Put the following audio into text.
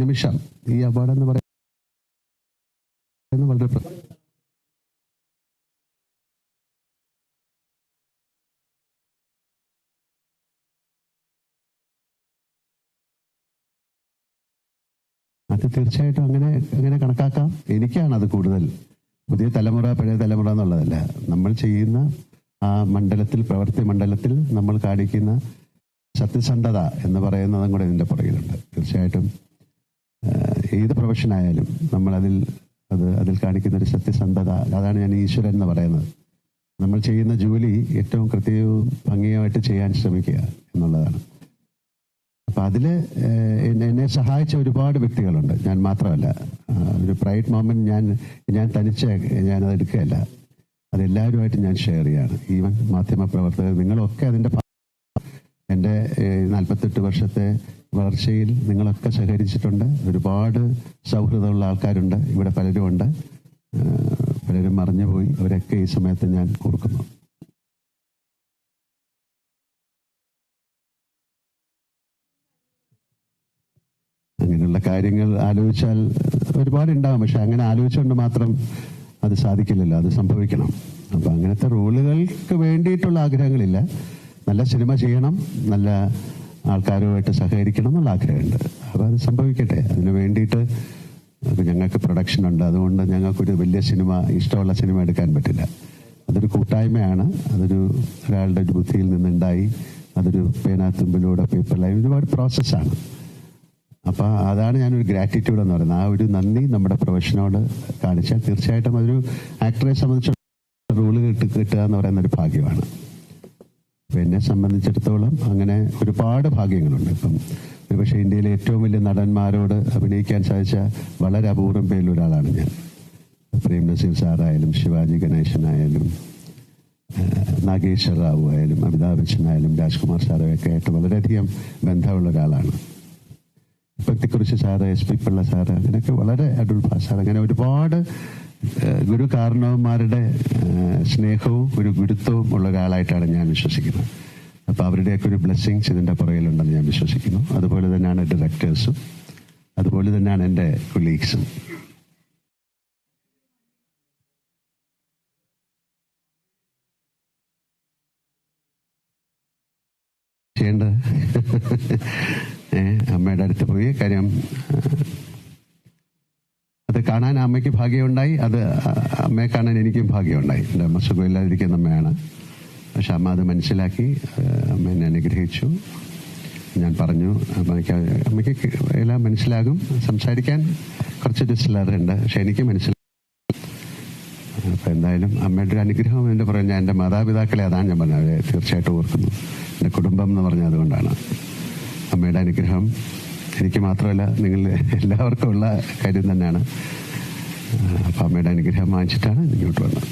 നിമിഷം ഈ അവാർഡ് എന്ന് പറയുന്നത് വളരെ അത് തീർച്ചയായിട്ടും അങ്ങനെ കണക്കാക്കാം. എനിക്കാണ് അത് കൂടുതൽ. പുതിയ തലമുറ പഴയ തലമുറ എന്നുള്ളതല്ല, നമ്മൾ ചെയ്യുന്ന ആ മണ്ഡലത്തിൽ, പ്രവൃത്തി മണ്ഡലത്തിൽ നമ്മൾ കാണിക്കുന്ന സത്യസന്ധത എന്ന് പറയുന്നതും കൂടെ ഇതിൻ്റെ പുറകിലുണ്ട്. തീർച്ചയായിട്ടും ഏത് പ്രൊഫഷനായാലും നമ്മൾ അതിൽ കാണിക്കുന്ന ഒരു സത്യസന്ധത, അതാണ് ഞാൻ ഈശ്വരൻ എന്ന് പറയുന്നത്. നമ്മൾ ചെയ്യുന്ന ജോലി ഏറ്റവും കൃത്യവും ഭംഗിയായിട്ട് ചെയ്യാൻ ശ്രമിക്കുക എന്നുള്ളതാണ്. അപ്പം അതിൽ എന്നെ സഹായിച്ച ഒരുപാട് വ്യക്തികളുണ്ട്, ഞാൻ മാത്രമല്ല. ഒരു പ്രൈഡ് മൊമെന്റ് ഞാൻ തനിച്ച് ഞാനത് എടുക്കുകയല്ല, അതെല്ലാവരുമായിട്ട് ഞാൻ ഷെയർ ചെയ്യാണ്. ഈവൻ മാധ്യമപ്രവർത്തകർ, നിങ്ങളൊക്കെ അതിൻ്റെ എൻ്റെ 48 വർഷത്തെ വളർച്ചയിൽ നിങ്ങളൊക്കെ സഹകരിച്ചിട്ടുണ്ട്. ഒരുപാട് സൗഹൃദമുള്ള ആൾക്കാരുണ്ട് ഇവിടെ, പലരും ഉണ്ട്, പലരും മറഞ്ഞുപോയി. അവരൊക്കെ ഈ സമയത്ത് ഞാൻ ഓർക്കുന്നു. അങ്ങനെയുള്ള കാര്യങ്ങൾ ആലോചിച്ചാൽ ഒരുപാടുണ്ടാകും, പക്ഷെ അങ്ങനെ ആലോചിച്ചുകൊണ്ട് മാത്രം അത് സാധിക്കില്ലല്ലോ, അത് സംഭവിക്കണം. അപ്പം അങ്ങനത്തെ റോളുകൾക്ക് വേണ്ടിയിട്ടുള്ള ആഗ്രഹങ്ങളില്ല. നല്ല സിനിമ ചെയ്യണം, നല്ല ആൾക്കാരുമായിട്ട് സഹകരിക്കണം എന്നുള്ള ആഗ്രഹമുണ്ട്. അപ്പോൾ അത് സംഭവിക്കട്ടെ. അതിന് വേണ്ടിയിട്ട് ഞങ്ങൾക്ക് പ്രൊഡക്ഷൻ ഉണ്ട്, അതുകൊണ്ട് ഞങ്ങൾക്കൊരു വലിയ സിനിമ, ഇഷ്ടമുള്ള സിനിമ എടുക്കാൻ പറ്റില്ല. അതൊരു കൂട്ടായ്മയാണ്, ഒരാളുടെ ഒരു ബുദ്ധിയിൽ നിന്നുണ്ടായി, അതൊരു പേനാത്തുമ്പിലൂടെ പേപ്പറിലായി ഒരുപാട് പ്രോസസ്സാണ്. അപ്പോൾ അതാണ് ഞാനൊരു ഗ്രാറ്റിറ്റ്യൂഡ് എന്ന് പറയുന്നത്. ആ ഒരു നന്ദി നമ്മുടെ പ്രൊഫഷനോട് കാണിച്ചാൽ തീർച്ചയായിട്ടും അതൊരു ആക്ടറെ സംബന്ധിച്ച് റോള് കിട്ടുക എന്ന് പറയുന്ന ഒരു ഭാഗ്യമാണ്. അപ്പം എന്നെ സംബന്ധിച്ചിടത്തോളം അങ്ങനെ ഒരുപാട് ഭാഗ്യങ്ങളുണ്ട്. ഇപ്പം ഒരുപക്ഷെ ഇന്ത്യയിലെ ഏറ്റവും വലിയ നടന്മാരോട് അഭിനയിക്കാൻ സാധിച്ച വളരെ അപൂർവം പേരിൽ ഒരാളാണ് ഞാൻ. പ്രേം നസീർ സാറായാലും, ശിവാജി ഗണേശനായാലും, നാഗേശ്വർ റാവു ആയാലും, അമിതാഭ് ബച്ചനായാലും, രാജ്കുമാർ സാറൊക്കെ ആയിട്ട് വളരെയധികം ബന്ധമുള്ള ഒരാളാണ്. പത്തിക്കുറിശി സാറ്, SP പിള്ള സാറ്, അങ്ങനെയൊക്കെ വളരെ അടൂർ ഭാഷ, അങ്ങനെ ഒരുപാട് ഗുരു കാരണവന്മാരുടെ സ്നേഹവും ഒരു ഗുരുത്വവും ഉള്ള ഒരാളായിട്ടാണ് ഞാൻ വിശ്വസിക്കുന്നത്. അപ്പോൾ അവരുടെയൊക്കെ ഒരു ബ്ലെസ്സിങ്സ് ഇതിൻ്റെ പുറകിലുണ്ടെന്ന് ഞാൻ വിശ്വസിക്കുന്നു. അതുപോലെ തന്നെയാണ് ഡയറക്ടേഴ്സും, അതുപോലെ തന്നെയാണ് എൻ്റെ കൊളീഗ്സും. ചെയ്യേണ്ടത് അമ്മയുടെ അടുത്ത് പോയി, കാര്യം അത് കാണാൻ അമ്മയ്ക്ക് ഭാഗ്യമുണ്ടായി, അത് അമ്മയെ കാണാൻ എനിക്കും ഭാഗ്യമുണ്ടായി. എൻ്റെ അമ്മ സുഖമില്ലാതിരിക്കുന്ന അമ്മയാണ്, പക്ഷെ അമ്മ അത് മനസ്സിലാക്കി അമ്മ എന്നെ അനുഗ്രഹിച്ചു. ഞാൻ പറഞ്ഞു അമ്മയ്ക്ക് എല്ലാം മനസ്സിലാകും, സംസാരിക്കാൻ കുറച്ച് സ്ലറുണ്ട്, പക്ഷെ എനിക്ക് മനസ്സിലാകും. അപ്പം എന്തായാലും അമ്മയുടെ ഒരു അനുഗ്രഹം എൻ്റെ പുറകെ, ഞാൻ എൻ്റെ മാതാപിതാക്കളെ അതാണ് ഞാൻ പറഞ്ഞത്, അവരെ തീർച്ചയായിട്ടും ഓർക്കുന്നു. എൻ്റെ കുടുംബം എന്ന് പറഞ്ഞത് അതുകൊണ്ടാണ്. അമ്മയുടെ അനുഗ്രഹം എനിക്ക് മാത്രമല്ല നിങ്ങൾ എല്ലാവർക്കും ഉള്ള കാര്യം തന്നെയാണ്. അപ്പം അമ്മയുടെ അനുഗ്രഹം വാങ്ങിച്ചിട്ടാണ് ഇങ്ങോട്ട് വന്നത്.